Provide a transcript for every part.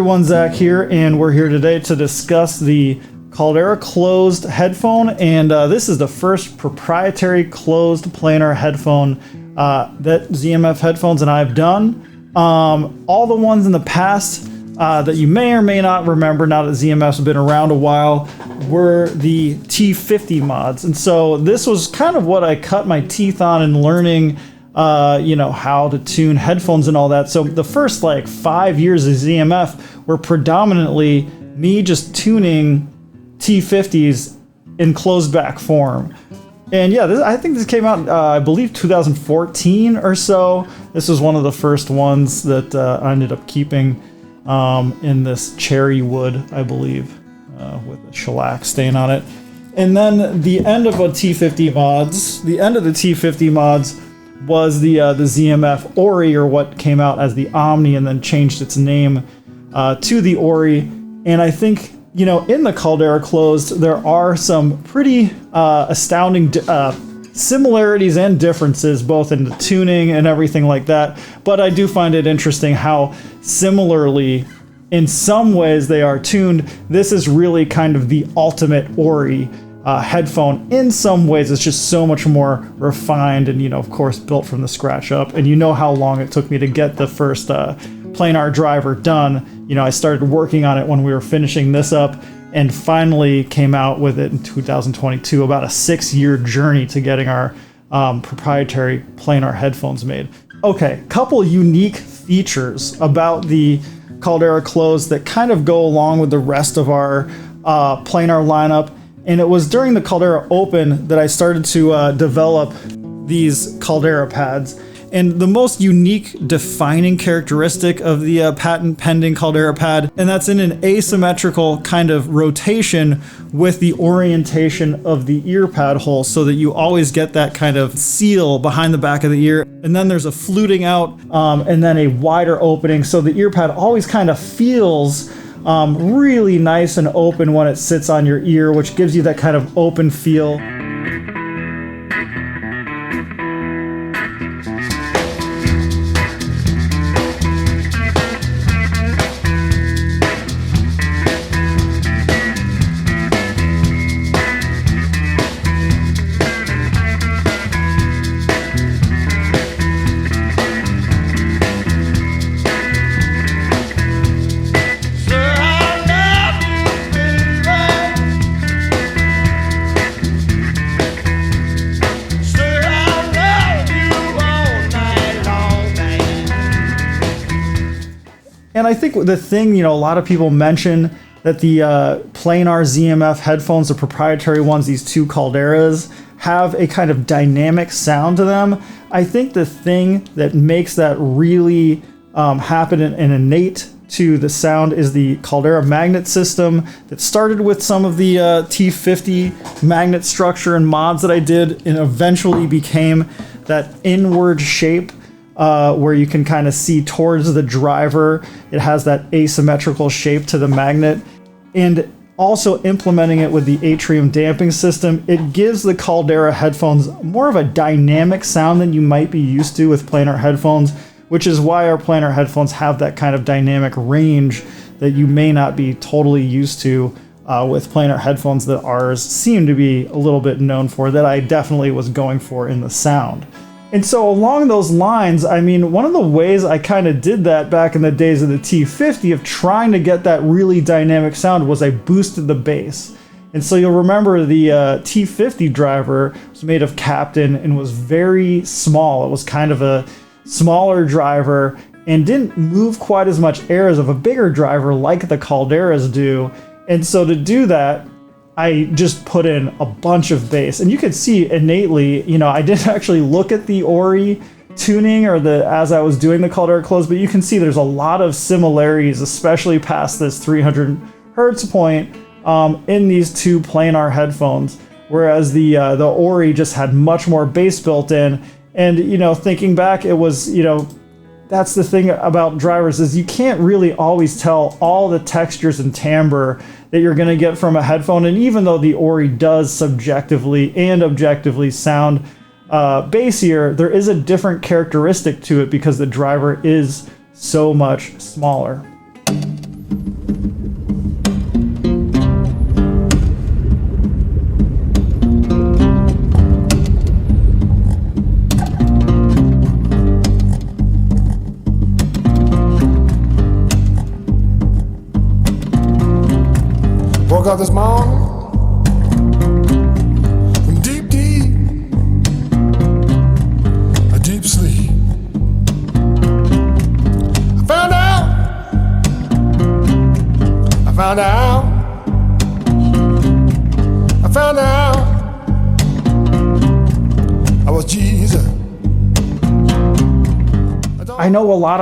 everyone, Zach here, and we're here today to discuss the Caldera closed headphone, and this is the first proprietary closed planar headphone that ZMF Headphones and I have done. All the ones in the past that you may or may not remember, now that ZMF's been around a while, were the T50 mods, and so this was kind of what I cut my teeth on in learning how to tune headphones and all that. So the first 5 years of ZMF were predominantly me just tuning T50s in closed back form. And yeah, I think this came out, I believe 2014 or so. This was one of the first ones that I ended up keeping in this cherry wood, I believe, with a shellac stain on it. And then the end of the T50 mods was the ZMF Ori, or what came out as the Omni and then changed its name to the Ori. And I think, in the Caldera closed, there are some pretty astounding similarities and differences, both in the tuning and everything like that. But I do find it interesting how similarly, in some ways, they are tuned. This is really kind of the ultimate Ori headphone. In some ways, it's just so much more refined and, of course, built from the scratch up. And how long it took me to get the first Planar driver done. I started working on it when we were finishing this up and finally came out with it in 2022, about a 6-year journey to getting our proprietary Planar headphones made. Okay, couple unique features about the Caldera Close that kind of go along with the rest of our Planar lineup. And it was during the Caldera Open that I started to develop these Caldera pads. And the most unique defining characteristic of the patent pending Caldera pad, and that's in an asymmetrical kind of rotation with the orientation of the ear pad hole, so that you always get that kind of seal behind the back of the ear. And then there's a fluting out and then a wider opening, so the ear pad always kind of feels really nice and open when it sits on your ear, which gives you that kind of open feel. And I think the thing, a lot of people mention that the Planar ZMF headphones, the proprietary ones, these two Calderas, have a kind of dynamic sound to them. I think the thing that makes that really happen and innate to the sound is the Caldera magnet system that started with some of the T50 magnet structure and mods that I did, and eventually became that inward shape where you can kind of see towards the driver. It has that asymmetrical shape to the magnet. And also implementing it with the atrium damping system, it gives the Caldera headphones more of a dynamic sound than you might be used to with Planar headphones, which is why our Planar headphones have that kind of dynamic range that you may not be totally used to with Planar headphones that ours seem to be a little bit known for, that I definitely was going for in the sound. And so along those lines, one of the ways I kind of did that back in the days of the T50 of trying to get that really dynamic sound was I boosted the bass. And so you'll remember the T50 driver was made of Captain and was very small. It was kind of a smaller driver and didn't move quite as much air as of a bigger driver like the Calderas do. And so to do that, I just put in a bunch of bass, and you could see innately, I didn't actually look at the Ori tuning or as I was doing the Caldera Close, but you can see there's a lot of similarities, especially past this 300 hertz point in these two Planar headphones, whereas the Ori just had much more bass built in. And thinking back, it was that's the thing about drivers, is you can't really always tell all the textures and timbre that you're going to get from a headphone. And even though the Ori does subjectively and objectively sound bassier, there is a different characteristic to it because the driver is so much smaller. Woke up this morning from a deep sleep. I found out I was Jesus. I know a lot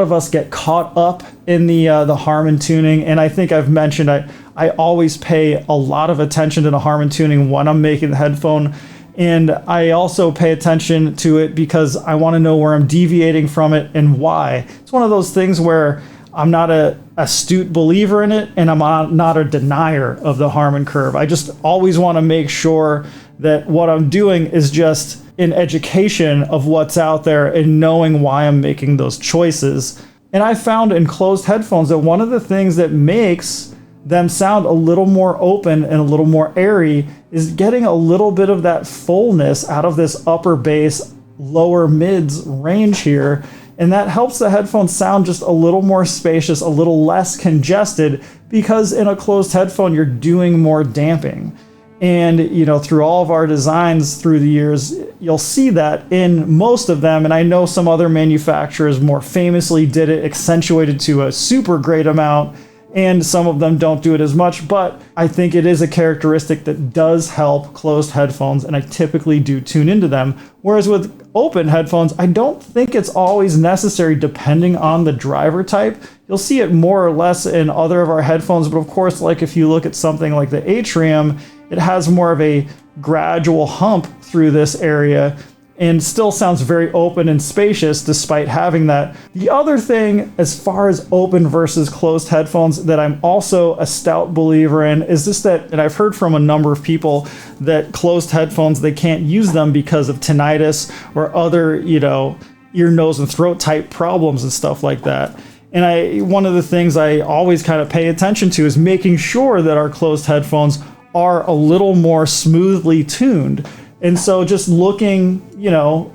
of us get caught up in the Harman tuning, and I think I've mentioned I always pay a lot of attention to the Harman tuning when I'm making the headphone, and I also pay attention to it because I want to know where I'm deviating from it and why. It's one of those things where I'm not an astute believer in it, and I'm not a denier of the Harman curve. I just always want to make sure that what I'm doing is just an education of what's out there and knowing why I'm making those choices. And I found in closed headphones that one of the things that makes them sound a little more open and a little more airy is getting a little bit of that fullness out of this upper bass, lower mids range here. And that helps the headphones sound just a little more spacious, a little less congested, because in a closed headphone, you're doing more damping. And, you know, through all of our designs through the years, you'll see that in most of them. And I know some other manufacturers more famously did it accentuated to a super great amount, and some of them don't do it as much. But I think it is a characteristic that does help closed headphones, and I typically do tune into them. Whereas with open headphones, I don't think it's always necessary depending on the driver type. You'll see it more or less in other of our headphones, but of course, like if you look at something like the Atrium, it has more of a gradual hump through this area and still sounds very open and spacious despite having that. The other thing, as far as open versus closed headphones, that I'm also a stout believer in is just that, and I've heard from a number of people that closed headphones, they can't use them because of tinnitus or other, ear, nose, and throat type problems and stuff like that. And one of the things I always kind of pay attention to is making sure that our closed headphones are a little more smoothly tuned. And so just looking,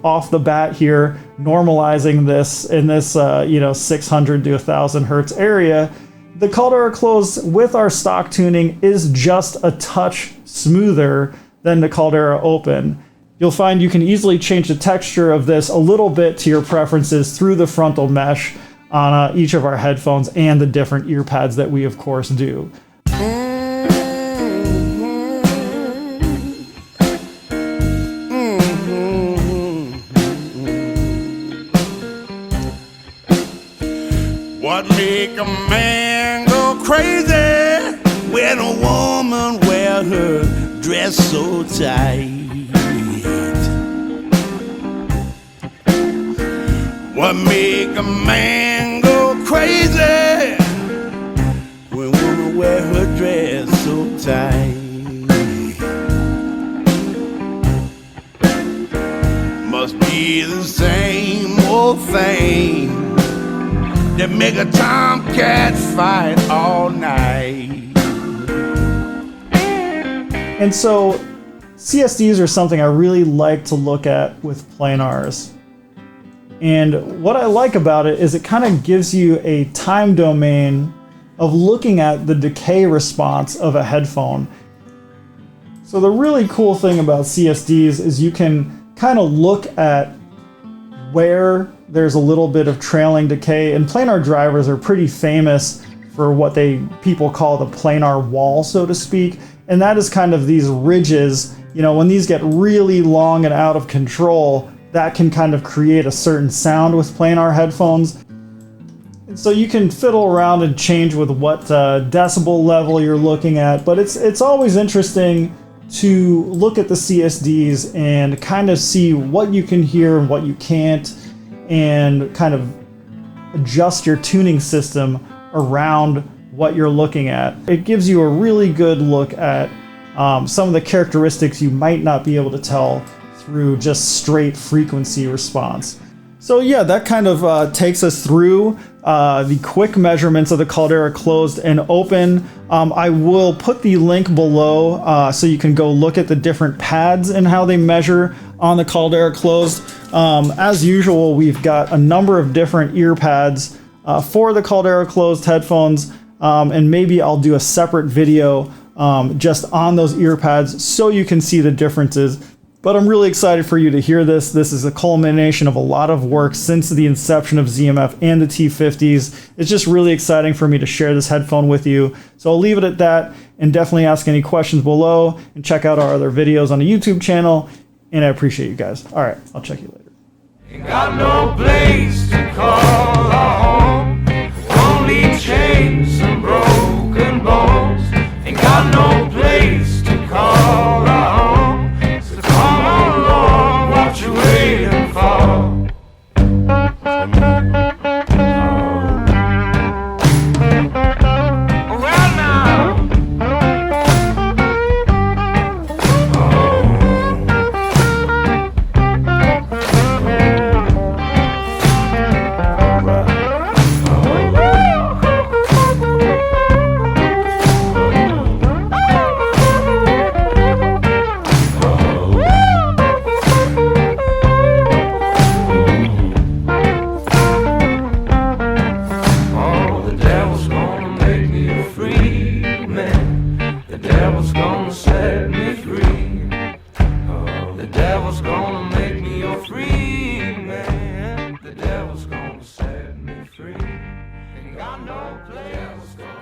off the bat here, normalizing this in this, 600 to 1000 hertz area, the Caldera close with our stock tuning is just a touch smoother than the Caldera open. You'll find you can easily change the texture of this a little bit to your preferences through the frontal mesh on each of our headphones and the different ear pads that we, of course, do. What make a man go crazy when a woman wear her dress so tight? What make a man go crazy when a woman wear her dress so tight? Must be the same old thing that make a tomcat fight all night. And so CSDs are something I really like to look at with Planars. And what I like about it is it kind of gives you a time domain of looking at the decay response of a headphone. So the really cool thing about CSDs is you can kind of look at where there's a little bit of trailing decay, and planar drivers are pretty famous for what people call the planar wall, so to speak, and that is kind of these ridges. When these get really long and out of control, that can kind of create a certain sound with planar headphones. And so you can fiddle around and change with what decibel level you're looking at, but it's always interesting to look at the CSDs and kind of see what you can hear and what you can't, and kind of adjust your tuning system around what you're looking at. It gives you a really good look at some of the characteristics you might not be able to tell through just straight frequency response. So yeah, that kind of takes us through the quick measurements of the Caldera closed and open. I will put the link below so you can go look at the different pads and how they measure on the Caldera closed. As usual, we've got a number of different ear pads for the Caldera closed headphones, and maybe I'll do a separate video just on those ear pads so you can see the differences. But I'm really excited for you to hear this. This is a culmination of a lot of work since the inception of ZMF and the T50s. It's just really exciting for me to share this headphone with you. So I'll leave it at that, and definitely ask any questions below and check out our other videos on the YouTube channel. And I appreciate you guys. All right, I'll check you later. Ain't got no place to call our home. Only chains and broken bones. Ain't got no place to call our home. So come on along, what you waiting for? Well now. Ain't got no place.